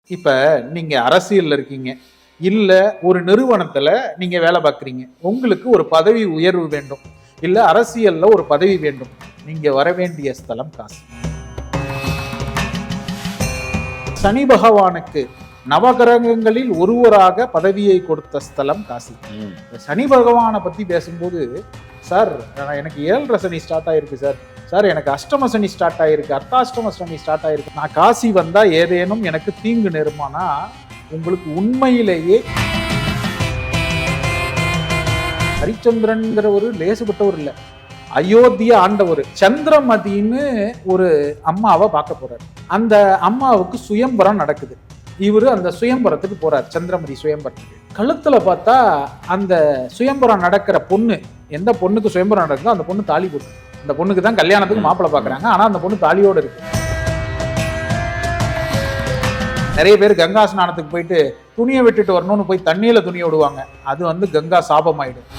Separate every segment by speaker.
Speaker 1: இப்ப நீங்க அரசியல்ல இருக்கீங்க, இல்ல ஒரு நிறுவனத்துல நீங்க வேலை பார்க்குறீங்க. உங்களுக்கு ஒரு பதவி உயர்வு வேண்டும், இல்ல அரசியல்ல ஒரு பதவி வேண்டும். நீங்க வர வேண்டிய ஸ்தலம் காசி. சனி பகவானுக்கு நவகிரகங்களில் ஒருவராக பதவியை கொடுத்த ஸ்தலம் காசி. சனி பகவானை பத்தி பேசும்போது, சார் எனக்கு 7.5 சனி ஸ்டார்ட் ஆயிருக்கு சார், சார் எனக்கு அஷ்டம சனி ஸ்டார்ட் ஆயிருக்கு, அர்த்தாஷ்டம சனி ஸ்டார்ட் ஆயிருக்கு, நான் காசி வந்தா ஏதேனும் எனக்கு தீங்கு நேருமானா, உங்களுக்கு உண்மையிலேயே ஹரிச்சந்திரன்கிற ஒரு லேசுபட்டவர் இல்ல, அயோத்திய ஆண்டவர் சந்திரமதின்னு ஒரு அம்மாவை பார்க்க போறாரு. அந்த அம்மாவுக்கு சுயம்பரம் நடக்குது. இவரு அந்த சுயம்பரத்துக்கு போறார், சந்திரமதி சுயம்பரத்துக்கு. கழுத்துல பார்த்தா அந்த சுயம்பரம் நடக்கிற பொண்ணு, எந்த பொண்ணுக்கு சுயம்பரம் நடக்குதோ அந்த பொண்ணு தாலி போட்டு, அந்த பொண்ணுக்கு தான் கல்யாணத்துக்கு மாப்பிள்ளை பாக்குறாங்க. ஆனா அந்த பொண்ணு தாலியோட இருக்கு. நிறைய பேர் கங்கா ஸ்நானத்துக்கு போயிட்டு துணியை விட்டுட்டு வரணும்னு போய் தண்ணியில துணியை விடுவாங்க. அது கங்கா சாபம் ஆயிடும்.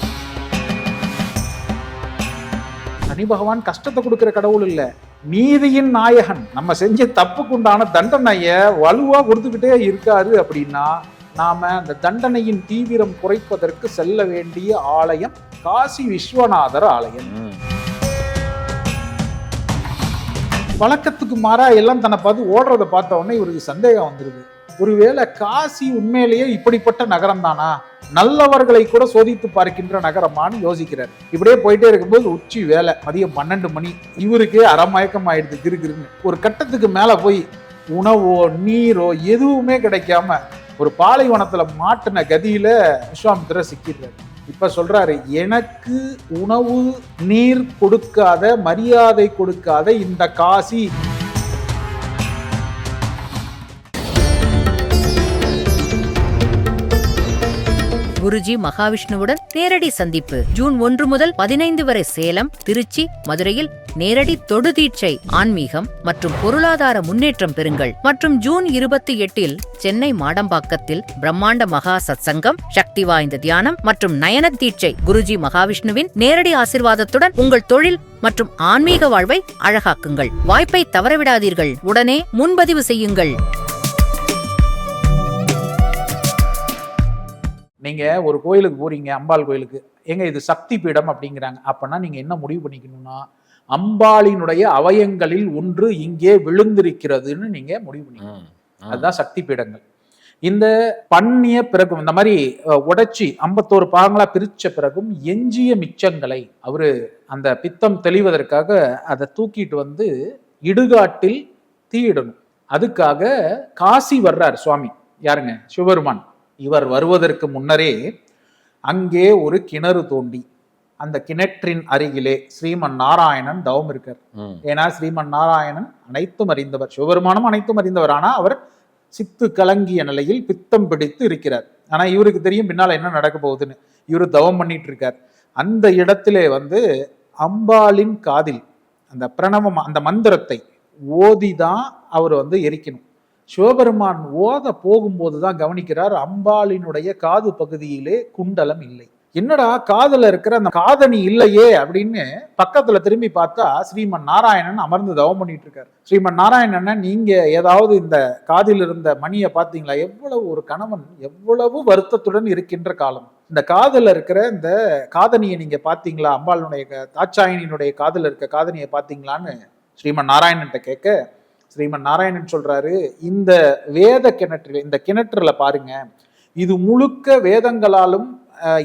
Speaker 1: சனி பகவான் கஷ்டத்தை கொடுக்கிற கடவுள் இல்ல, நீதியின் நாயகன். நம்ம செஞ்ச தப்புக்குண்டான தண்டனைய வலுவா கொடுத்துக்கிட்டே இருக்காரு. அப்படின்னா நாம அந்த தண்டனையின் தீவிரம் குறைப்பதற்கு செல்ல வேண்டிய ஆலயம் காசி விஸ்வநாதர் ஆலயம். வழக்கத்துக்கு மாறா எல்லாம் தன்னை பார்த்து ஓடுறதை பார்த்த உடனே இவருக்கு சந்தேகம் வந்துருது. ஒருவேளை காசி உண்மையிலேயே இப்படிப்பட்ட நகரம் தானா, நல்லவர்களை கூட சோதித்து பார்க்கின்ற நகரமானு யோசிக்கிறார். இப்படியே போயிட்டே இருக்கும்போது உச்சி வேலை, மதியம் 12 மணி. இவருக்கு அறமயக்கம் ஆயிடுது கிருகிருன்னு. ஒரு கட்டத்துக்கு மேல போய் உணவோ நீரோ எதுவுமே கிடைக்காம ஒரு பாலைவனத்துல மாட்டின கதியில விஸ்வாமித்திரர் சிக்கிறார். இப்ப சொல்றாரு, எனக்கு உணவு நீர் கொடுக்காத, மரியாதை கொடுக்காத இந்த காசி,
Speaker 2: குருஜி மகாவிஷ்ணுவுடன் நேரடி சந்திப்பு ஜூன் 1 முதல் 15 வரை சேலம், திருச்சி, மதுரையில் நேரடி தொடு தீட்சை, ஆன்மீகம் மற்றும் பொருளாதார முன்னேற்றம் பெறுங்கள். மற்றும் ஜூன் 28 சென்னை மாடம்பாக்கத்தில் பிரம்மாண்ட மகா சத்சங்கம், சக்தி வாய்ந்த தியானம் மற்றும் நயன தீட்சை. குருஜி மகாவிஷ்ணுவின் நேரடி ஆசீர்வாதத்துடன் உங்கள் தொழில் மற்றும் ஆன்மீக வாழ்வை அழகாக்குங்கள். வாய்ப்பை தவறவிடாதீர்கள். உடனே முன்பதிவு செய்யுங்கள்.
Speaker 1: நீங்க ஒரு கோயிலுக்கு போறீங்க, அம்பாள் கோயிலுக்கு, எங்க இது சக்தி பீடம் அப்படிங்கிறாங்க. அப்பனா நீங்க என்ன முடிவு பண்ணிக்கணும்னா, அம்பாளினுடைய அவயங்களில் ஒன்று இங்கே விழுந்திருக்கிறதுன்னு நீங்க முடிவு பண்ணிக்கணும். அதுதான் சக்தி பீடங்கள். இந்த பண்ணிய பிறகும், இந்த மாதிரி உடைச்சி 51 பாகங்களா பிரிச்ச பிறகும் எஞ்சிய மிச்சங்களை அவரு அந்த பித்தம் தெளிவதற்காக அதை தூக்கிட்டு இடுகாட்டில் தீயிடணும். அதுக்காக காசி வர்றார் சுவாமி. யாருங்க? சிவபெருமான். இவர் வருவதற்கு முன்னரே அங்கே ஒரு கிணறு தோண்டி, அந்த கிணற்றின் அருகிலே ஸ்ரீமன் நாராயணன் தவம் இருக்கார். ஏன்னா ஸ்ரீமன் நாராயணன் அனைத்தும் அறிந்தவர், சிவபெருமானும் அனைத்தும் அறிந்தவர். ஆனா அவர் சித்து கலங்கிய நிலையில் பித்தம் பிடித்து இருக்கிறார். ஆனா இவருக்கு தெரியும் பின்னால என்ன நடக்க போகுதுன்னு. இவரு தவம் பண்ணிட்டு இருக்கார். அந்த இடத்திலே அம்பாளின் காதில் அந்த பிரணவம், அந்த மந்திரத்தை ஓதிதான் அவர் எரிக்கணும். சிவபெருமான் ஓத போகும்போதுதான் கவனிக்கிறார், அம்பாளினுடைய காது பகுதியிலே குண்டலம் இல்லை. என்னடா காதுல இருக்கிற அந்த காதணி இல்லையே அப்படின்னு பக்கத்துல திரும்பி பார்த்தா ஸ்ரீமன் நாராயணன் அமர்ந்து தவம் பண்ணிட்டு இருக்காரு. ஸ்ரீமன் நாராயணன், நீங்க ஏதாவது இந்த காதில் இருந்த மணியை பார்த்தீங்களா? எவ்வளவு ஒரு கணவன் எவ்வளவு வருத்தத்துடன் இருக்கின்ற காலம். இந்த காதுல இருக்கிற இந்த காதணியை நீங்க பாத்தீங்களா? அம்பாளுடைய தாட்சாயணியினுடைய காதுல இருக்க காதணியை பாத்தீங்களான்னு ஸ்ரீமன் நாராயணன்ட்ட கேட்க, ஸ்ரீமன் நாராயணன் சொல்றாரு, இந்த வேத கிணற்றில், இந்த கிணற்றுல பாருங்க, இது முழுக்க வேதங்களாலும்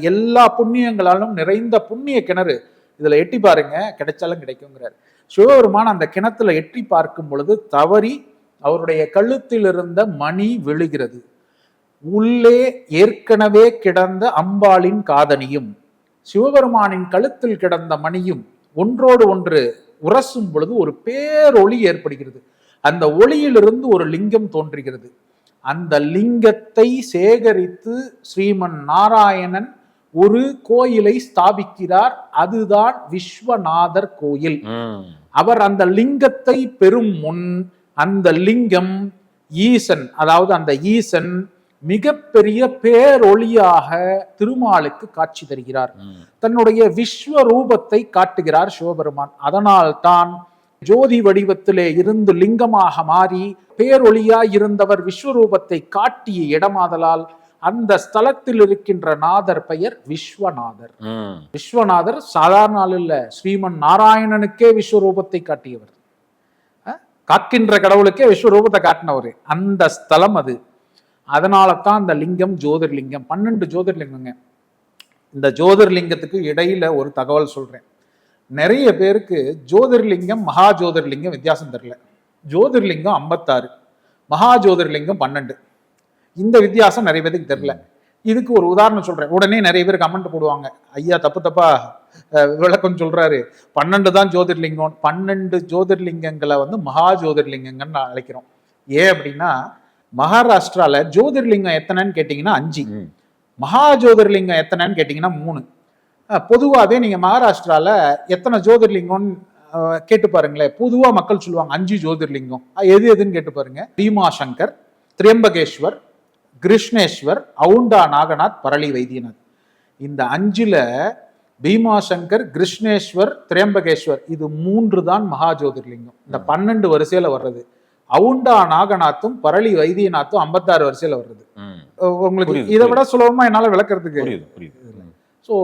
Speaker 1: எல்லா புண்ணியங்களாலும் நிறைந்த புண்ணிய கிணறு. இதுல எட்டி பாருங்க, கிடைச்சாலும் கிடைக்குங்கிறார். சிவபெருமான் அந்த கிணத்துல எட்டி பார்க்கும் பொழுது தவறி அவருடைய கழுத்தில் இருந்த மணி விழுகிறது. உள்ளே ஏற்கனவே கிடந்த அம்பாளின் காதணியும் சிவபெருமானின் கழுத்தில் கிடந்த மணியும் ஒன்றோடு ஒன்று உரசும் பொழுது ஒரு பேரொளி ஏற்படுகிறது. அந்த ஒளியிலிருந்து ஒரு லிங்கம் தோன்றுகிறது. அந்த லிங்கத்தை சேகரித்து ஸ்ரீமன் நாராயணன் ஒரு கோயிலை ஸ்தாபிக்கிறார். அதுதான் விஸ்வநாதர் கோயில். அவர் அந்த லிங்கத்தை பெறும் முன் அந்த லிங்கம் ஈசன், அதாவது அந்த ஈசன் மிகப்பெரிய பேரொளியாக திருமாலுக்கு காட்சி தருகிறார். தன்னுடைய விஸ்வரூபத்தை காட்டுகிறார் சிவபெருமான். அதனால் தான் ஜோதி வடிவத்திலே இருந்து லிங்கமாக மாறி பேரொளியாய் இருந்தவர் விஸ்வரூபத்தை காட்டிய இடமாதலால் அந்த ஸ்தலத்தில் இருக்கின்ற நாதர் பெயர் விஸ்வநாதர். விஸ்வநாதர் சாதாரண ஆள் இல்ல, ஸ்ரீமன் நாராயணனுக்கே விஸ்வரூபத்தை காட்டியவர், காக்கின்ற கடவுளுக்கே விஸ்வரூபத்தை காட்டினவர் அந்த ஸ்தலம் அது. அதனால தான் அந்த லிங்கம் ஜோதிர்லிங்கம். 12 ஜோதிர்லிங்கங்க. இந்த ஜோதிர்லிங்கத்துக்கு இடையில ஒரு தகவல் சொல்றேன். நிறைய பேருக்கு ஜோதிர்லிங்கம் மகா ஜோதிர்லிங்கம் வித்தியாசம் தெரியல. ஜோதிர்லிங்கம் 56, மகா ஜோதிர்லிங்கம் 12. இந்த வித்தியாசம் நிறைய பேருக்கு தெரியல. இதுக்கு ஒரு உதாரணம் சொல்றேன். உடனே நிறைய பேர் கமெண்ட் போடுவாங்க, ஐயா தப்பா விளக்கம் சொல்றாரு, 12 தான் ஜோதிர்லிங்கம். 12 ஜோதிர்லிங்கங்களை மகா ஜோதிர்லிங்கங்கன்னு அழைக்கிறோம். ஏன் அப்படின்னா, மகாராஷ்டிரால ஜோதிர்லிங்கம் எத்தனைன்னு கேட்டீங்கன்னா 5, மகா ஜோதிர்லிங்கம் எத்தனைன்னு கேட்டீங்கன்னா 3. பொதுவாகவே நீங்க மகாராஷ்டிரால எத்தனை ஜோதிர்லிங்கம்னு கேட்டு பாருங்களேன். பொதுவா மக்கள் சொல்லுவாங்க 5 ஜோதிர்லிங்கம். எது எதுன்னு கேட்டு பாருங்க. பீமாசங்கர், திரியம்பகேஸ்வர், கிருஷ்ணேஸ்வர், அவுண்டா நாகநாத், பரளி வைத்தியநாத். இந்த 5ல பீமாசங்கர், கிருஷ்ணேஸ்வர், திரியம்பகேஸ்வர் இது 3 தான் மகா ஜோதிர்லிங்கம். இந்த 12 வரிசையில வர்றது. அவுண்டா நாகநாத்தும் பரளி வைத்தியநாத்தும் 56 வரிசையில வர்றது. உங்களுக்கு இதை விட சுலபமா என்னால விளக்குறதுக்கு. சோ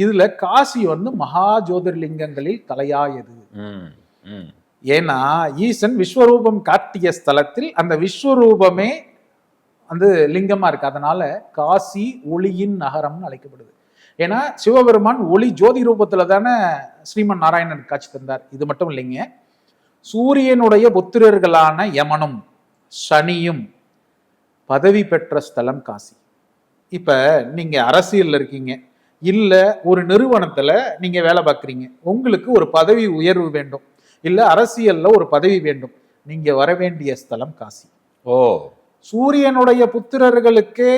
Speaker 1: இதுல காசி மகா ஜோதிர்லிங்கங்களில் தலையாயது. ஏன்னா ஈசன் விஸ்வரூபம் காட்டிய ஸ்தலத்தில் அந்த விஸ்வரூபமே லிங்கமா இருக்கு. அதனால காசி ஒளியின் நகரம்னு அழைக்கப்படுது. ஏன்னா சிவபெருமான் ஒளி ஜோதி ரூபத்துல தானே ஸ்ரீமன் நாராயணன் காட்சி தந்தார். இது மட்டும் இல்லைங்க, சூரியனுடைய புத்திரர்களான யமனும் சனியும் பதவி பெற்ற ஸ்தலம் காசி. இப்ப நீங்க அரசியல்ல இருக்கீங்க, இல்ல ஒரு நிறுவனத்துல நீங்க வேலை பார்க்குறீங்க, உங்களுக்கு ஒரு பதவி உயர்வு வேண்டும், இல்ல அரசியல்ல ஒரு பதவி வேண்டும், நீங்க வர வேண்டிய ஸ்தலம் காசி. சூரியனுடைய புத்திரர்களுக்கே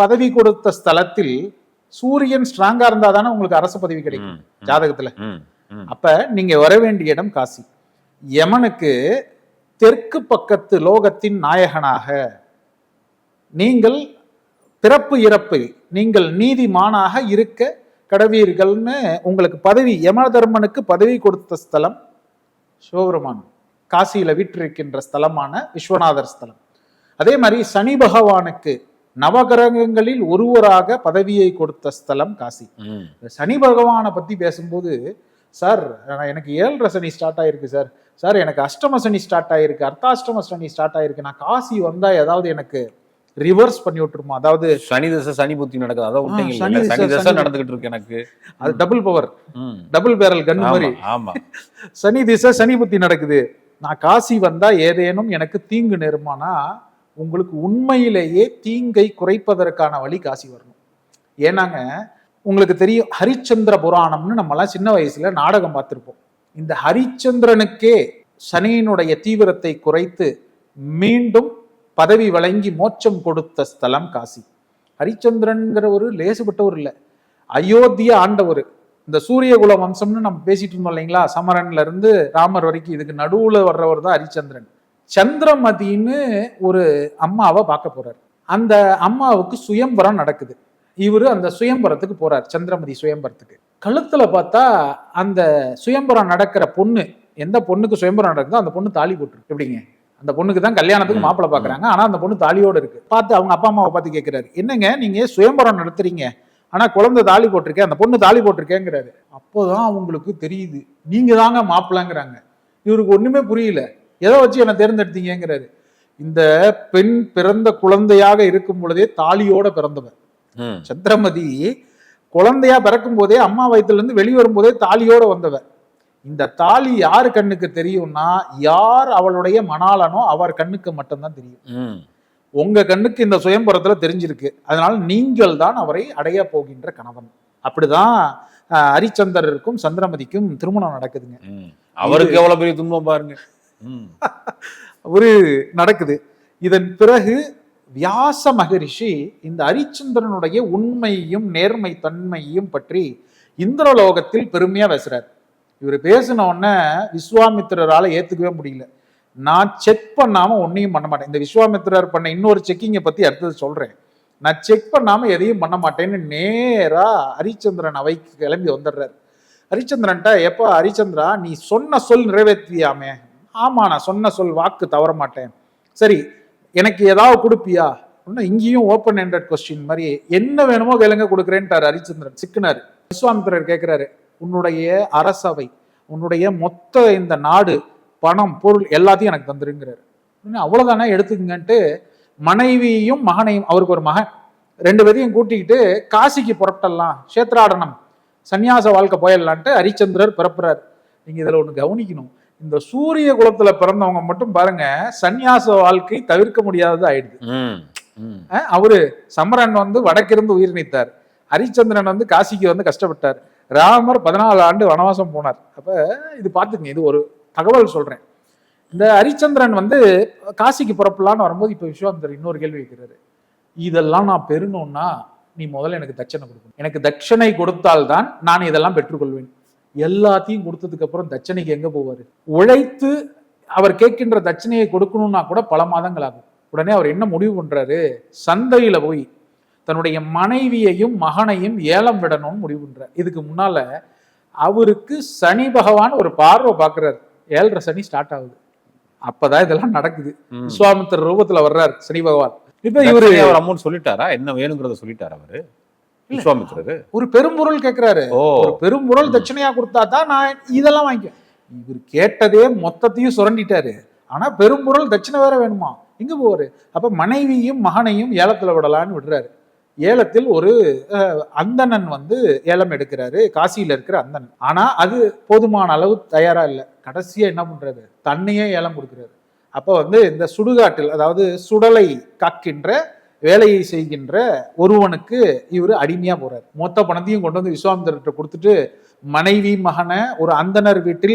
Speaker 1: பதவி கொடுத்த ஸ்தலத்தில் சூரியன் ஸ்ட்ராங்கா இருந்தா தானே உங்களுக்கு அரசு பதவி கிடைக்கும் ஜாதகத்துல. அப்ப நீங்க வர வேண்டிய இடம் காசி. யமனுக்கு தெற்கு பக்கத்து லோகத்தின் நாயகனாக நீங்கள் பிறப்பு இறப்பு நீங்கள் நீதிமானாக இருக்க கடவீர்கள்னு உங்களுக்கு பதவி, யம தர்மனுக்கு பதவி கொடுத்த ஸ்தலம் சிவபெருமான் காசியில வீற்றிருக்கின்ற ஸ்தலமான விஸ்வநாதர் ஸ்தலம். அதே மாதிரி சனி பகவானுக்கு நவகிரகங்களில் ஒருவராக பதவியை கொடுத்த ஸ்தலம் காசி. சனி பகவானை பத்தி பேசும்போது, சார் எனக்கு 7.5 சனி ஸ்டார்ட் ஆயிருக்கு சார், சார் எனக்கு அஷ்டம சனி ஸ்டார்ட் ஆயிருக்கு, அர்த்தாஷ்டம சனி ஸ்டார்ட் ஆயிருக்கு, நான் காசி வந்தா ஏதாவது எனக்கு ரிவர்ஸ் பண்ணி விட்டுருமா? அதாவது
Speaker 3: சனி தசை சனி புத்தி நடக்குது, அதான் சனி தசை நடந்துகிட்டு இருக்கு எனக்கு.
Speaker 1: அது டபுள் பவர், டபுள் பேரல் கன் மாதிரி.
Speaker 3: ஆமா,
Speaker 1: சனி திசை சனி புத்தி நடக்குது, நான் காசி வந்தா ஏதேனும் எனக்கு தீங்கு நேருமானா, உங்களுக்கு உண்மையிலேயே தீங்கை குறைப்பதற்கான வழி காசி வரணும். ஏன்னாங்க உங்களுக்கு தெரியும், ஹரிச்சந்திர புராணம்னு நம்மலாம் சின்ன வயசுல நாடகம் பார்த்திருப்போம். இந்த ஹரிச்சந்திரனுக்கே சனியினுடைய தீவிரத்தை குறைத்து மீண்டும் பதவி வழங்கி மோட்சம் கொடுத்த ஸ்தலம் காசி. ஹரிச்சந்திரன்கிற ஒரு லேசுபட்டவர் இல்லை, அயோத்தியா ஆண்டவர். இந்த சூரியகுல வம்சம்னு நம்ம பேசிட்டு இருந்தோம் இல்லைங்களா, சமரன்ல இருந்து ராமர் வரைக்கும், இதுக்கு நடுவுல வர்றவர் தான் ஹரிச்சந்திரன். சந்திரமதின்னு ஒரு அம்மாவை பார்க்க போறார். அந்த அம்மாவுக்கு சுயம்பரம் நடக்குது. இவரு அந்த சுயம்பரத்துக்கு போறார், சந்திரமதி சுயம்பரத்துக்கு. கழுத்துல பார்த்தா அந்த சுயம்பரம் நடக்கிற பொண்ணு, எந்த பொண்ணுக்கு சுயம்பரம் நடக்குதோ அந்த பொண்ணு தாலி போட்டுருக்கு. எப்படிங்க, அந்த பொண்ணுக்கு தான் கல்யாணத்துக்கு மாப்பிள்ளை பாக்குறாங்க, ஆனா அந்த பொண்ணு தாலியோட இருக்கு. பார்த்து அவங்க அப்பா அம்மாவை பார்த்து கேட்கிறாரு, என்னங்க நீங்க சுயம்பரம் நடத்துறீங்க, ஆனா குழந்தை தாலி போட்டிருக்கேன், அந்த பொண்ணு தாலி போட்டிருக்கேங்கிறாரு. அப்போதான் அவங்களுக்கு தெரியுது, நீங்க தாங்க மாப்பிள்ளைங்கிறாங்க. இவருக்கு ஒண்ணுமே புரியல, எதை வச்சு என்ன தேர்ந்தெடுத்தீங்கிறாரு. இந்த பெண் பிறந்த குழந்தையாக இருக்கும் பொழுதே தாலியோட பிறந்தவன். சந்திரமதி குழந்தையா பிறக்கும் போதே, அம்மா வயிற்றுல இருந்து வெளிவரும் போதே தாலியோட வந்தவன். இந்த தாலி யாரு கண்ணுக்கு தெரியும்னா, யார் அவளுடைய மணாளனோ அவர் கண்ணுக்கு மட்டும்தான் தெரியும். உங்க கண்ணுக்கு இந்த சுயம்பரத்துல தெரிஞ்சிருக்கு, அதனால நீங்கள் தான் அவரை அடைய போகின்ற கணவன். அப்படிதான் ஹரிச்சந்திரருக்கும் சந்திரமதிக்கும் திருமணம் நடக்குதுங்க.
Speaker 3: அவருக்கு எவ்வளவு பெரிய துன்பம் பாருங்க.
Speaker 1: ஒரு நடக்குது. இதன் பிறகு வியாச மகரிஷி இந்த ஹரிச்சந்திரனுடைய உண்மையும் நேர்மை தன்மையும் பற்றி இந்திரலோகத்தில் பெருமையா பேசுறாரு. இவர் பேசின உடனே விஸ்வாமித்திரரால ஏத்துக்கவே முடியல. நான் செக் பண்ணாம ஒன்னையும் பண்ண மாட்டேன், இந்த விஸ்வாமித்திரர் பண்ண இன்னொரு செக்கிங்கை பத்தி அடுத்தது சொல்றேன், நான் செக் பண்ணாம எதையும் பண்ண மாட்டேன்னு நேரா ஹரிச்சந்திரன் அவைக்கு கிளம்பி வந்துடுறாரு. ஹரிச்சந்திரன்ட்ட, எப்ப ஹரிச்சந்திரா நீ சொன்ன சொல் நிறைவேற்றியாமே? ஆமா, நான் சொன்ன சொல் வாக்கு தவற மாட்டேன். சரி எனக்கு ஏதாவது கொடுப்பியா அப்படின்னா இங்கேயும் ஓப்பன் ஹேண்டட் கொஸ்டின் மாதிரி என்ன வேணுமோ கேளுங்க கொடுக்குறேன்ட்டாரு ஹரிச்சந்திரன். சிக்குனாரு. விஸ்வாமித்திரர் கேட்கிறாரு, உன்னுடைய அரசவை, உன்னுடைய மொத்த இந்த நாடு, பணம், பொருள் எல்லாத்தையும் எனக்கு தந்துருங்கிறாரு. அவ்வளவுதானே எடுத்துக்கங்கன்ட்டு மனைவியும் மகனையும், அவருக்கு ஒரு மகன், 2 பேரையும் கூட்டிக்கிட்டு காசிக்கு புறப்பட்டலாம், கஷேத்ராடனம் சன்னியாச வாழ்க்கை போயிடலான்ட்டு ஹரிச்சந்திரர் பிறப்புறாரு. நீங்க இதுல ஒண்ணு கவனிக்கணும், இந்த சூரிய குலத்துல பிறந்தவங்க மட்டும் பாருங்க சன்னியாச வாழ்க்கை தவிர்க்க முடியாதது ஆயிடுது. அவரு சமரன் வந்து வடக்கிருந்து உயிர் நீத்தார், ஹரிச்சந்திரன் வந்து காசிக்கு வந்து கஷ்டப்பட்டார், ராமர் 14 ஆண்டு வனவாசம் போனார். அப்ப இது பாத்துக்கங்க, இது ஒரு தகவல் சொல்றேன். இந்த ஹரிச்சந்திரன் வந்து காசிக்கு புறப்படலான்னு வரும்போது இப்ப விஸ்வாமித்திரர் இன்னொரு கேள்வி வைக்கிறாரு, இதெல்லாம் நான் பெறணும்னா நீ முதல்ல எனக்கு தட்சணை கொடுக்கணும், எனக்கு தட்சணை கொடுத்தால்தான் நான் இதெல்லாம் பெற்றுக்கொள்வேன். எல்லாத்தையும் கொடுத்ததுக்கு அப்புறம் தட்சணைக்கு எங்க போவாரு? உழைத்து அவர் கேட்கின்ற தட்சணையை கொடுக்கணும்னா கூட பல மாதங்கள் ஆகும். உடனே அவர் என்ன முடிவு பண்றாரு, சந்தையில போய் தன்னுடைய மனைவியையும் மகனையும் ஏலம் விடணும்னு முடிவு பண்றாரு. இதுக்கு முன்னால அவருக்கு சனி பகவான் ஒரு பார்வை பாக்குறாரு, 7.5 சனி ஸ்டார்ட் ஆகுது. அப்பதான் இதெல்லாம் நடக்குது. விஸ்வாமித்திர ரூபத்துல வர்றாரு சனி பகவான். இப்ப இவரு
Speaker 3: அமௌண்ட் சொல்லிட்டாரா, என்ன வேணுங்கிறத சொல்லிட்டாரா அவரு விஸ்வாமித்திரரு?
Speaker 1: ஒரு பெரும்பொருள் கேட்கிறாரு, ஒரு பெரும்பொருள் தட்சணையா கொடுத்தா தான் நான் இதெல்லாம் வாங்கிக்க. இவர் கேட்டதே மொத்தத்தையும் சுரண்டிட்டாரு, ஆனா பெரும்பொருள் தட்சணை வேற வேணுமா, எங்க போவாரு? அப்ப மனைவியும் மகனையும் ஏலத்துல விடலான்னு விடுறாரு. ஏலத்தில் ஒரு அந்தணன் வந்து ஏலம் எடுக்கிறாரு, காசியில இருக்கிற அந்தணன். ஆனா அது போதுமான அளவு தயாரா இல்லை. கடைசியா என்ன பண்றாரு, தன்னையே ஏலம் கொடுக்கிறாரு. அப்ப வந்து இந்த சுடுகாட்டில், அதாவது சுடலை காக்கின்ற வேலையை செய்கின்ற ஒருவனுக்கு இவரு அடிமையா போறாரு. மொத்த பணத்தையும் கொண்டு வந்து விஸ்வாமித்திரர்கிட்ட கொடுத்துட்டு மனைவி மகனை ஒரு அந்தனர் வீட்டில்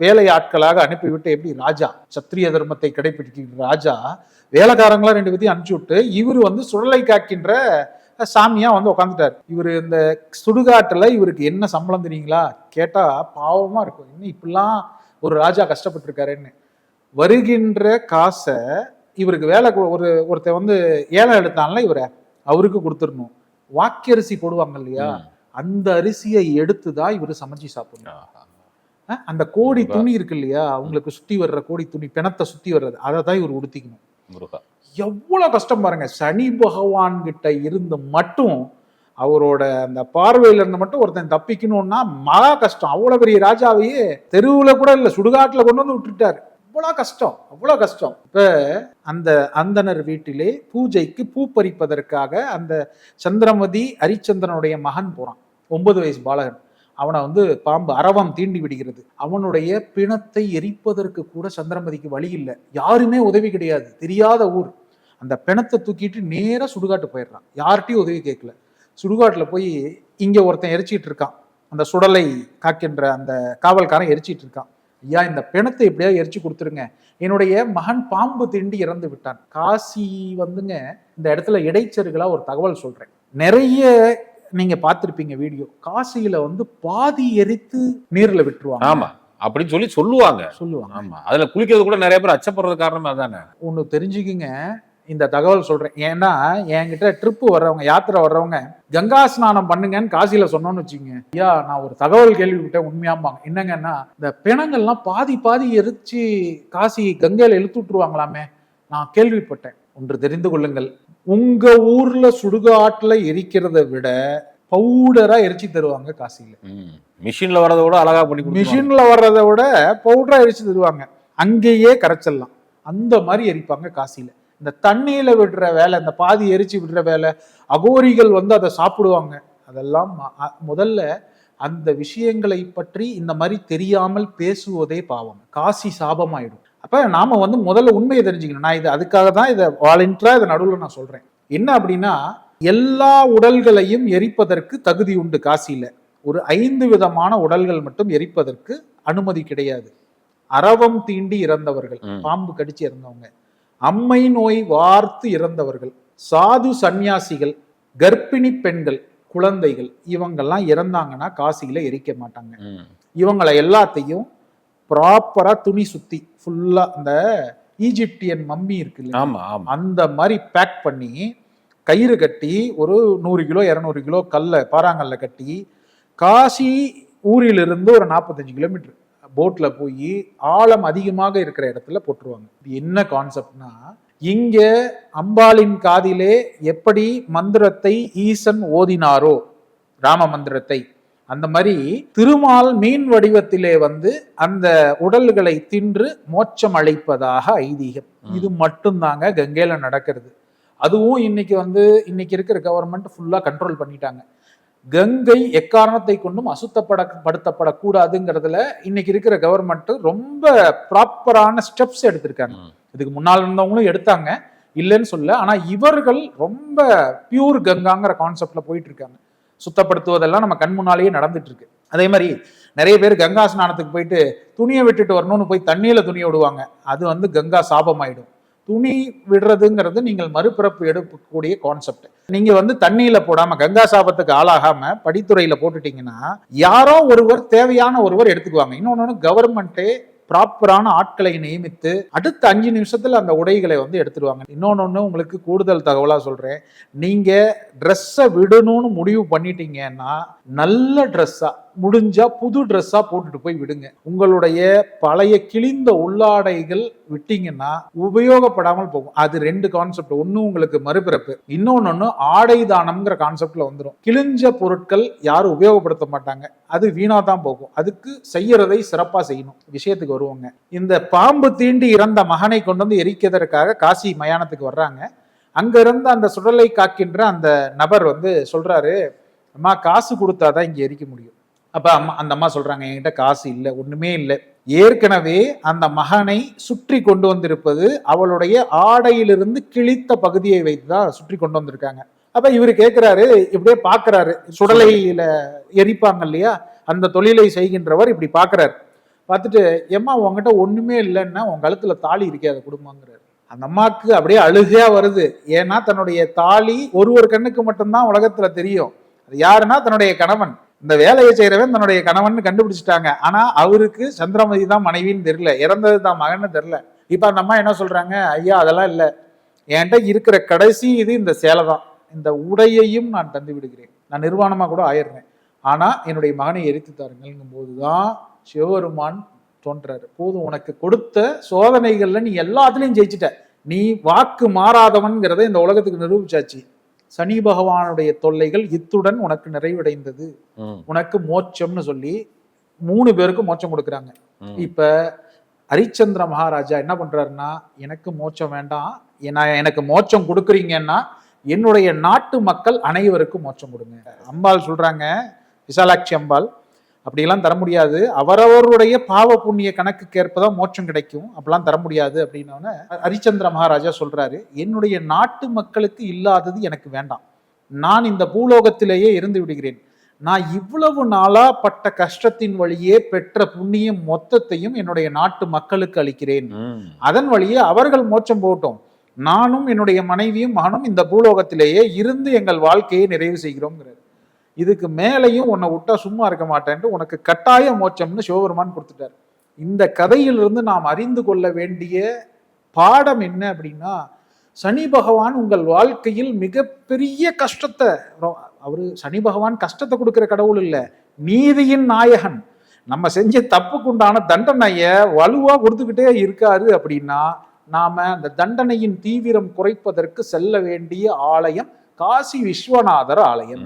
Speaker 1: வேலை ஆட்களாக அனுப்பிவிட்டு, எப்படி ராஜா சத்திரிய தர்மத்தை கடைபிடிக்கின்ற ராஜா வேலைக்காரங்களா 2 பேத்தையும் அனுப்பிச்சு விட்டு இவரு வந்து சுடலை காக்கின்ற சாமியா வந்து உட்காந்துட்டாரு. இவரு இந்த சுடுகாட்டுல இவருக்கு என்ன சம்பளம் தெரியுங்களா கேட்டா பாவமா இருக்கும், இன்னும் இப்படிலாம் ஒரு ராஜா கஷ்டப்பட்டு இருக்காருன்னு. வருகின்ற காசை இவருக்கு வேலை ஒருத்தர் வந்து ஏலம் எடுத்தான்ல இவரை, அவருக்கு கொடுத்துடணும். வாக்கரிசி போடுவாங்க இல்லையா, அந்த அரிசியை எடுத்துதான் இவரு சமைச்சு சாப்பிடணும். அந்த கோடி துணி இருக்கு இல்லையா, அவங்களுக்கு சுத்தி வர்ற கோடி துணி, பிணத்தை சுத்தி வர்றது, அதை தான் இவர் உடுத்திக்கணும். எவ்வளவு கஷ்டம் பாருங்க. சனி பகவான் கிட்ட இருந்து மட்டும், அவரோட அந்த பார்வையில இருந்து மட்டும் ஒருத்தன் தப்பிக்கணும்னா மகா கஷ்டம். அவ்வளவு பெரிய ராஜாவையே தெருவுல கூட இல்ல, சுடுகாட்டுல கொண்டு வந்து விட்டுட்டாரு. அவ்வளவு கஷ்டம், அவ்வளவு கஷ்டம். இப்ப அந்த அந்தனர் வீட்டிலே பூஜைக்கு பூ பறிப்பதற்காக அந்த சந்திரமதி ஹரிச்சந்திரனுடைய மகன் போறான், 9 வயசு பாலகன். அவனை வந்து பாம்பு அரவம் தீண்டி விடுகிறது. அவனுடைய பிணத்தை எரிப்பதற்கு கூட சந்திரமதிக்கு வழி இல்லை, யாருமே உதவி கிடையாது, தெரியாத ஊர். அந்த பிணத்தை தூக்கிட்டு நேரா சுடுகாட்டு போயிடுறான், யார்கிட்டையும் உதவி கேட்கல. சுடுகாட்டுல போய் இங்க ஒருத்தன் எரிச்சிட்டு இருக்கான், அந்த சுடலை காக்கின்ற அந்த காவல்காரன் எரிச்சிட்டு இருக்கான். ஐயா, இந்த பிணத்தை எப்படியா எரிச்சு கொடுத்துருங்க, என்னுடைய மகன் பாம்பு தீண்டி இறந்து விட்டான். காசி வந்துங்க இந்த இடத்துல இடைச்சர்களா ஒரு தகவல் சொல்றேன். நிறைய நீங்க பார்த்திருப்பீங்க வீடியோ, காசியில வந்து பாதி எரித்து நீர்ல விட்டுருவாங்க.
Speaker 3: ஆமா, அப்படின்னு சொல்லுவாங்க. ஆமா, அதுல குளிக்கிறது கூட நிறைய பேர் அச்சப்படுறது காரணம் அதானே.
Speaker 1: ஒண்ணு தெரிஞ்சுக்குங்க, இந்த தகவல் சொல்றேன். ஏன்னா என்கிட்ட ட்ரிப்பு வர்றவங்க, யாத்திரை வர்றவங்க கங்கா ஸ்நானம் பண்ணுங்கன்னு காசியில சொன்னோன்னு வச்சுக்கோங்க, ஐயா நான் ஒரு தகவல் கேள்விப்பட்டேன், உண்மையாம்பாங்க. என்னங்கன்னா, இந்த பிணங்கள்லாம் பாதி எரிச்சு காசி கங்கையில இழுத்து விட்டுருவாங்களாமே, நான் கேள்விப்பட்டேன். ஒன்று தெரிந்து கொள்ளுங்கள், உங்க ஊர்ல சுடுகாட்டுல எரிக்கிறத விட பவுடரா எரிச்சு தருவாங்க காசியில.
Speaker 3: மிஷின்ல வர்றதை விட அழகா பண்ணி,
Speaker 1: மிஷின்ல வர்றதை விட பவுடரா எரிச்சு தருவாங்க, அங்கேயே கரைச்சிடலாம், அந்த மாதிரி எரிப்பாங்க காசியில. இந்த தண்ணியில விடுற வேலை, இந்த பாதி எரிச்சு விடுற வேலை, அகோரிகள் வந்து அதை சாப்பிடுவாங்க. அதெல்லாம் முதல்ல அந்த விஷயங்களை பற்றி இந்த மாதிரி தெரியாமல் பேசுவதே பாவம், காசி சாபமாயிடும். அப்ப நாம வந்து முதல்ல உண்மையை தெரிஞ்சுக்கணும். நான் இது அதுக்காக தான் இதை வாலண்டியரா இதை நடுவில் நான் சொல்றேன். என்ன அப்படின்னா, எல்லா உடல்களையும் எரிப்பதற்கு தகுதி உண்டு காசியில. ஒரு 5 விதமான உடல்கள் மட்டும் எரிப்பதற்கு அனுமதி கிடையாது. அரவம் தீண்டி இறந்தவர்கள், பாம்பு கடிச்சு இறந்தவங்க, அம்மை நோய் வார்த்து இறந்தவர்கள், சாது சந்நியாசிகள், கர்ப்பிணி பெண்கள், குழந்தைகள், இவங்கெல்லாம் இறந்தாங்கன்னா காசியில எரிக்க மாட்டாங்க. இவங்களை எல்லாத்தையும் ப்ராப்பரா துணி சுத்தி ஃபுல்லா, அந்த ஈஜிப்டியன் மம்மி இருக்கு இல்லையா, அந்த மாதிரி பேக் பண்ணி கயிறு கட்டி ஒரு 100 கிலோ 200 கிலோ பாறாங்கல்ல கட்டி, காசி ஊரிலிருந்து ஒரு 45 கிலோமீட்டர் போட்ல போய் ஆழம் அதிகமாக இருக்கிற இடத்துல போட்டுருவாங்க. இது என்ன கான்செப்ட்னா, இங்க அம்பாளின் காதிலே எப்படி மந்திரத்தை ஈசன் ஓதினாரோ ராம மந்திரத்தை, அந்த மாதிரி திருமால் மீன் வடிவத்திலே வந்து அந்த உடல்களை தின்று மோட்சம் அளிப்பதாக ஐதீகம். இது மட்டும்தாங்க கங்கையில நடக்கிறது. அதுவும் இன்னைக்கு இருக்கிற கவர்மெண்ட் ஃபுல்லா கண்ட்ரோல் பண்ணிட்டாங்க. கங்கை எக்காரணத்தை கொண்டும் அசுத்தப்படுத்தப்படக்கூடாதுங்கிறதுல இன்னைக்கு இருக்கிற கவர்மெண்ட் ரொம்ப ப்ராப்பரான ஸ்டெப்ஸ் எடுத்திருக்காங்க. இதுக்கு முன்னால் இருந்தவங்களும் எடுத்தாங்க, இல்லைன்னு சொல்ல. ஆனா இவர்கள் ரொம்ப பியூர் கங்காங்கிற கான்செப்ட்ல போயிட்டு இருக்காங்க. சுத்தப்படுத்துவதெல்லாம் நம்ம கண் முன்னாலேயே நடந்துட்டு இருக்கு. அதே மாதிரி நிறைய பேர் கங்கா ஸ்நானத்துக்கு போயிட்டு துணியை விட்டுட்டு வரணும்னு போய் தண்ணியில துணியை விடுவாங்க. அது கங்கா சாபமாயிடும். துணி விடுறதுங்கிறது நீங்கள் மறுபிறப்பு எடுக்கக்கூடிய கான்செப்ட். நீங்க தண்ணியில போடாம கங்கா சாபத்துக்கு ஆளாகாம படித்துறையில போட்டுட்டீங்கன்னா யாரோ ஒருவர், தேவையான ஒருவர் எடுத்துக்குவாங்க. இன்னொன்னு கவர்மெண்டே ப்ராப்பரான ஆட்களை நியமித்து அடுத்த 5 நிமிஷத்துல அந்த உடைகளை எடுத்துடுவாங்க. இன்னொன்னு உங்களுக்கு கூடுதல் தகவலா சொல்றேன். நீங்க ட்ரெஸ்ஸை விடணும்னு முடிவு பண்ணிட்டீங்கன்னா நல்ல ட்ரெஸ்ஸா, முடிஞ்சா புது ட்ரெஸ்ஸா போட்டுட்டு போய் விடுங்க. உங்களுடைய பழைய கிழிந்த உள்ளாடைகள் விட்டீங்கன்னா உபயோகப்படாமல் போகும். அது 2 கான்செப்ட். ஒண்ணு உங்களுக்கு மறுபிறப்பு, இன்னொன்னு ஆடை தானம்ங்கிற கான்செப்ட்ல வந்துடும். கிழிஞ்ச பொருட்கள் யாரும் உபயோகப்படுத்த மாட்டாங்க, அது வீணா தான் போகும். அதுக்கு செய்யறதை சிறப்பா செய்யணும். விஷயத்துக்கு வருவாங்க. இந்த பாம்பு தீண்டி இறந்த மகனை கொண்டு எரிக்கிறதுக்காக காசி மயானத்துக்கு வர்றாங்க. அங்க இருந்து அந்த சுடலை காக்கின்ற அந்த நபர் சொல்றாரு, அம்மா காசு கொடுத்தாதான் இங்க எரிக்க முடியும். அப்ப அந்த அம்மா சொல்றாங்க, என்கிட்ட காசு இல்லை, ஒண்ணுமே இல்லை. ஏற்கனவே அந்த மகனை சுற்றி கொண்டு வந்திருப்பது அவளுடைய ஆடையிலிருந்து கிழித்த பகுதியை வைத்துதான் சுற்றி கொண்டு வந்திருக்காங்க. அப்ப இவரு கேட்கிறாரு, இப்படியே பாக்குறாரு, சுடலையில எரிப்பாங்க இல்லையா, அந்த தொழிலை செய்கின்றவர் இப்படி பாக்குறாரு. பார்த்துட்டு, எம்மா உங்ககிட்ட ஒண்ணுமே இல்லைன்னா உன் கழுத்துல தாலி இருக்கே, அதை கொடுமாங்கிறாரு. அந்த அம்மாவுக்கு அப்படியே அழுகையா வருது. ஏன்னா தன்னுடைய தாலி ஒரு கண்ணுக்கு மட்டும்தான் உலகத்துல தெரியும். அது யாருன்னா தன்னுடைய கணவன். இந்த வேலையை செய்யறவன் தன்னுடைய கணவன் கண்டுபிடிச்சிட்டாங்க. ஆனா அவருக்கு சந்திரமதி தான் மனைவின்னு தெரியல, இறந்தது தான் மகன்னு தெரியல. இப்ப அந்த அம்மா என்ன சொல்றாங்க, ஐயா அதெல்லாம் இல்லை, என்கிட்ட இருக்கிற கடைசி இது இந்த சேலை தான், இந்த உடையையும் நான் தந்து விடுகிறேன், நான் நிர்வாணமா கூட ஆயிடுறேன், ஆனா என்னுடைய மகனை எரித்து தாருங்கள்ங்கும் போதுதான் சிவபெருமான் தோன்றாரு. போதும், உனக்கு கொடுத்த சோதனைகள்ல நீ எல்லாத்துலயும் ஜெயிச்சிட்ட, நீ வாக்கு மாறாதவன்கிறத இந்த உலகத்துக்கு நிரூபிச்சாச்சு. சனி பகவானுடைய தொல்லைகள் இத்துடன் உனக்கு நிறைவடைந்தது, உனக்கு மோட்சம்னு சொல்லி 3 பேருக்கு மோட்சம் கொடுக்குறாங்க. இப்ப ஹரிச்சந்திர மகாராஜா என்ன பண்றாருன்னா, எனக்கு மோட்சம் வேண்டாம், எனக்கு மோட்சம் கொடுக்குறீங்கன்னா என்னுடைய நாட்டு மக்கள் அனைவருக்கும் மோட்சம் கொடுங்க. அம்பாள் சொல்றாங்க, விசாலாட்சி அம்பாள், அப்படிலாம் தர முடியாது, அவரவருடைய பாவ புண்ணிய கணக்குக்கு ஏற்பதான் மோட்சம் கிடைக்கும், அப்படிலாம் தர முடியாது அப்படின்னோன்னு ஹரிச்சந்திர மகாராஜா சொல்றாரு, என்னுடைய நாட்டு மக்களுக்கு இல்லாதது எனக்கு வேண்டாம், நான் இந்த பூலோகத்திலேயே இருந்து விடுகிறேன், நான் இவ்வளவு நாளா பட்ட கஷ்டத்தின் வழியே பெற்ற புண்ணியம் மொத்தத்தையும் என்னுடைய நாட்டு மக்களுக்கு அளிக்கிறேன், அதன் வழியே அவர்கள் மோட்சம் போகட்டும், நானும் என்னுடைய மனைவியும் மகனும் இந்த பூலோகத்திலேயே இருந்து எங்கள் வாழ்க்கையை நிறைவு செய்கிறோம்ங்கிறார். இதுக்கு மேலையும் உன்னை விட்டா சும்மா இருக்க மாட்டேன்ட்டு உனக்கு கட்டாய மோட்சம்னு சிவபெருமான் கொடுத்துட்டார். இந்த கதையிலிருந்து நாம் அறிந்து கொள்ள வேண்டிய பாடம் என்ன அப்படின்னா, சனி பகவான் உங்கள் வாழ்க்கையில் மிகப்பெரிய கஷ்டத்தை, சனி பகவான் கஷ்டத்தை கொடுக்கிற கடவுள் இல்லை, நீதியின் நாயகன். நம்ம செஞ்ச தப்புக்குண்டான தண்டனைய வலுவா கொடுத்துக்கிட்டே இருக்காரு. அப்படின்னா நாம அந்த தண்டனையின் தீவிரம் குறைப்பதற்கு செல்ல வேண்டிய ஆலயம் காசி விஸ்வநாதர் ஆலயம்.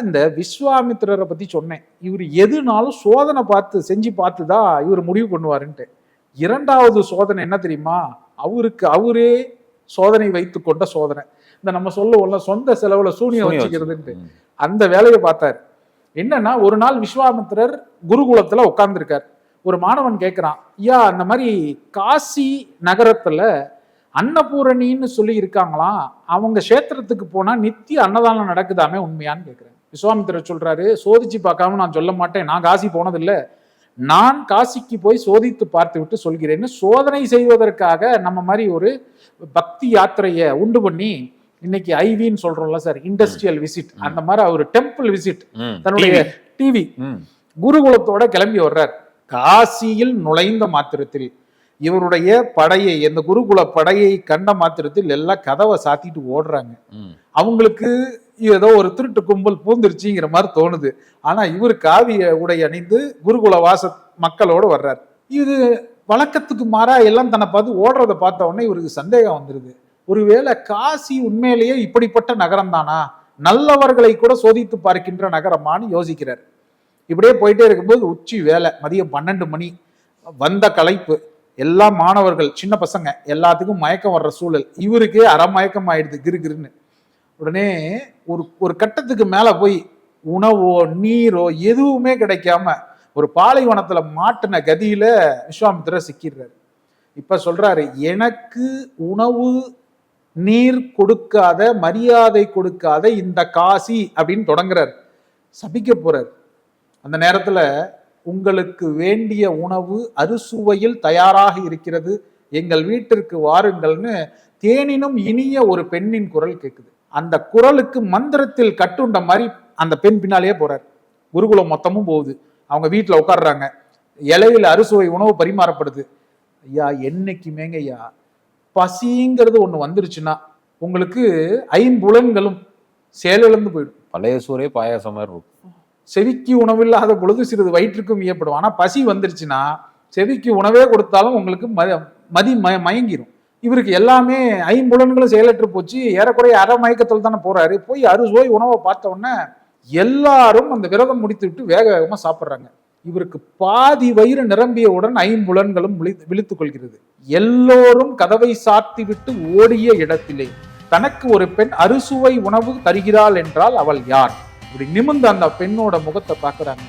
Speaker 1: இந்த விஸ்வாமித்திரரை பத்தி சொன்னேன், இவர் எதுனாலும் சோதனை செஞ்சு பார்த்துதான் இவர் முடிவு பண்ணுவாருன்ட்டு. 2வது சோதனை என்ன தெரியுமா, அவரே சோதனை வைத்து கொண்ட சோதனை. இந்த நம்ம சொல்லுவோம்ல, சொந்த செலவுல சூனியம் வச்சுக்கிறதுன்ட்டு, அந்த வேலையை பார்த்தாரு. என்னன்னா, ஒரு நாள் விஸ்வாமித்திரர் குருகுலத்துல உட்கார்ந்துருக்கார். ஒரு மாணவன் கேட்கிறான், ஐயா அந்த மாதிரி காசி நகரத்துல அன்னபூரணின்னு சொல்லி இருக்காங்களாம், அவங்க கஷேத்திரத்துக்கு போனா நித்திய அன்னதானம் நடக்குதாமே, உண்மையான்னு கேட்கிறேன். விஸ்வாமித்திரர் சொல்றாரு, சோதிச்சு பார்க்காம நான் சொல்ல மாட்டேன், நான் காசி போனதில்லை, நான் காசிக்கு போய் சோதித்து பார்த்து விட்டு சொல்கிறேன்னு சோதனை செய்வதற்காக நம்ம மாதிரி ஒரு பக்தி யாத்திரையை உண்டு பண்ணி, இன்னைக்கு ஐவின்னு சொல்றோம்ல சார், இண்டஸ்ட்ரியல் விசிட், அந்த மாதிரி அவர் டெம்பிள் விசிட் தன்னுடைய டிவி குருகுலத்தோட கிளம்பி வர்றார். காசியில் நுழைந்த மாத்திரத்தில் இவருடைய படையை, இந்த குருகுல படையை கண்ட மாத்திரத்தில் எல்லாம் கதவை சாத்திட்டு ஓடுறாங்க. அவங்களுக்கு ஏதோ ஒரு திருட்டு கும்பல் பூந்துருச்சுங்கிற மாதிரி தோணுது. ஆனா இவர் காவிய உடை அணிந்து குருகுல வாச மக்களோடு வர்றாரு. இது வழக்கத்துக்கு மாறா எல்லாம் தன்னை பார்த்து ஓடுறத பார்த்த உடனே இவருக்கு சந்தேகம் வந்துருது. ஒருவேளை காசி உண்மையிலேயே இப்படிப்பட்ட நகரம் தானா, நல்லவர்களை கூட சோதித்து பார்க்கின்ற நகரமானு யோசிக்கிறார். இப்படியே போயிட்டே இருக்கும்போது உச்சி வேலை, மதியம் 12 மணி, வந்த களைப்பு, எல்லா மாணவர்கள் சின்ன பசங்க எல்லாத்துக்கும் மயக்கம் வர்ற சூழல், இவருக்கு அறமயக்கம் ஆயிடுது கிருகிருன்னு. உடனே ஒரு கட்டத்துக்கு மேல போய் உணவோ நீரோ எதுவுமே கிடைக்காம ஒரு பாலைவனத்துல மாட்டின கதியில விஸ்வாமித்திரர் சிக்கிறார். இப்ப சொல்றாரு, எனக்கு உணவு நீர் கொடுக்காத, மரியாதை கொடுக்காத இந்த காசி அப்படின்னு தொடங்குறார். சபிக்க போறார். அந்த நேரத்துல உங்களுக்கு வேண்டிய உணவு அறுசுவையில் தயாராக இருக்கிறது, எங்கள் வீட்டிற்கு வாருங்கள்னு தேனினும் இனிய ஒரு பெண்ணின் குரல் கேட்குது. அந்த குரலுக்கு மந்திரத்தில் கட்டுண்ட மாதிரி அந்த பெண் பின்னாலேயே போறார். குருகுலம் மொத்தமும் போகுது. அவங்க வீட்டுல உட்காடுறாங்க. இலையில அறுசுவை உணவு பரிமாறப்படுது. ஐயா, என்னைக்குமேங்க ஐயா, பசிங்கிறது ஒண்ணு வந்துருச்சுன்னா உங்களுக்கு 5 புலன்களும் செயலிழந்து போயிடும்.
Speaker 3: பழைய சோறே பாயாசம் மாதிரி இருக்கும்.
Speaker 1: செவிக்கு உணவில்லாத பொழுது சிறிது வயிற்றுக்கும் வியப்படும். ஆனா பசி வந்துருச்சுன்னா செவிக்கு உணவே கொடுத்தாலும் உங்களுக்கு மயங்கிரும். இவருக்கு எல்லாமே 5 புலன்களும் செயலற்று போச்சு. ஏறக்குறைய அரை மயக்கத்தில் தானே போறாரு. போய் அறுசுவை உணவை பார்த்த உடனே எல்லாரும் அந்த விரதம் முடித்து விட்டு வேக வேகமா சாப்பிட்றாங்க. இவருக்கு பாதி வயிறு நிரம்பியவுடன் 5 புலன்களும் விழித்துக் கொள்கிறது. எல்லோரும் கதவை சாத்தி விட்டு ஓடிய இடத்திலே தனக்கு ஒரு பெண் அறுசுவை உணவு தருகிறாள் என்றால் அவள் யார்? இப்படி நிமிர்ந்து அந்த பெண்ணோட முகத்தை பார்க்கறாங்க.